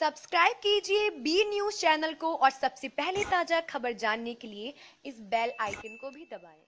Subscribe कीजिए B news channel को और सबसे पहले ताजा खबर जानने के लिए इस बेल आइकन को भी दबाएं।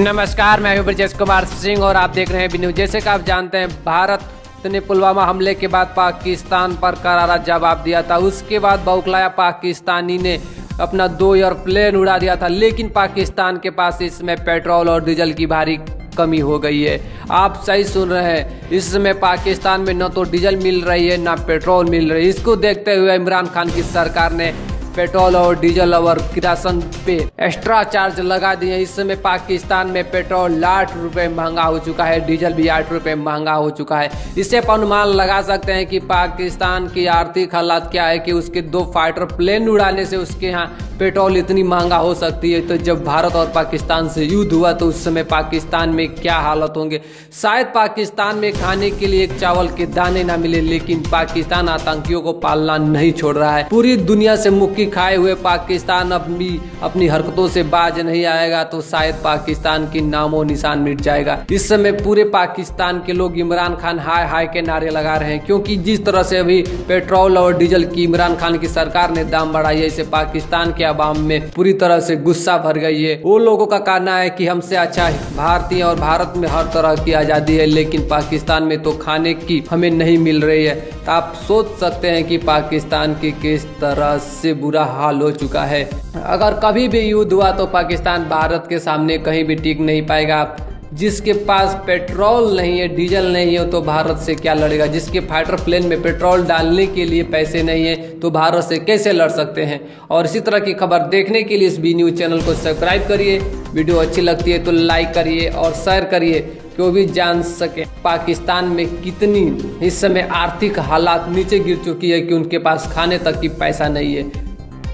नमस्कार, मैं हूं ब्रजेश कुमार सिंह और आप देख रहे हैं बी न्यूज। जैसे कि आप जानते हैं, भारत ने पुलवामा हमले के बाद पाकिस्तान पर करारा जवाब दिया था। उसके बाद बौखलाया पाकिस्तानी ने अपना 2 एयरप्लेन उड़ा दिया था, लेकिन पाकिस्तान के पास इसमें पेट्रोल और डीजल की भारी कमी हो गई है। आप सही सुन रहे हैं, इस समय पाकिस्तान में न तो डीजल मिल रही है न पेट्रोल मिल रही है। इसको देखते हुए इमरान खान की सरकार ने पेट्रोल और डीजल और किरासन पे एक्स्ट्रा चार्ज लगा दिए। इस समय पाकिस्तान में पेट्रोल 8 रुपये महंगा हो चुका है, डीजल भी 8 रुपये महंगा हो चुका है। इससे आप अनुमान लगा सकते हैं कि पाकिस्तान की आर्थिक हालात क्या है कि उसके 2 फाइटर प्लेन उड़ाने से उसके यहाँ पेट्रोल इतनी महंगा हो सकती है। तो जब भारत और पाकिस्तान से युद्ध हुआ तो उस समय पाकिस्तान में क्या हालत होंगे। शायद पाकिस्तान में खाने के लिए एक चावल के दाने ना मिले, लेकिन पाकिस्तान आतंकियों को पालना नहीं छोड़ रहा है। पूरी दुनिया से मुक्की खाए हुए पाकिस्तान अपनी हरकतों से बाज नहीं आएगा तो शायद पाकिस्तान की नामो निशान मिट जाएगा। इस समय पूरे पाकिस्तान के लोग इमरान खान हाय हाय के नारे लगा रहे हैं, क्योंकि जिस तरह से अभी पेट्रोल और डीजल की इमरान खान की सरकार ने दाम बढ़ाई है, इससे पाकिस्तान के अवाम में पूरी तरह से गुस्सा भर गई है। वो लोगों का कहना है कि हमसे अच्छा भारतीय और भारत में हर तरह की आजादी है, लेकिन पाकिस्तान में तो खाने की हमें नहीं मिल रही है। तो आप सोच सकते हैं कि पाकिस्तान की किस तरह से बुरा हाल हो चुका है। अगर कभी भी युद्ध हुआ तो पाकिस्तान भारत के सामने कहीं भी टिक नहीं पाएगा। जिसके पास पेट्रोल नहीं है, डीजल नहीं है, तो भारत से क्या लड़ेगा। जिसके फाइटर प्लेन में पेट्रोल डालने के लिए पैसे नहीं है तो भारत से कैसे लड़ सकते हैं। और इसी तरह की खबर देखने के लिए इस बी न्यूज चैनल को सब्सक्राइब करिए। वीडियो अच्छी लगती है तो लाइक करिए और शेयर करिए, क्यों भी जान सके पाकिस्तान में कितनी इस समय आर्थिक हालात नीचे गिर चुकी है कि उनके पास खाने तक की पैसा नहीं है।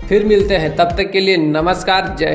फिर मिलते हैं, तब तक के लिए नमस्कार, जय हिंद।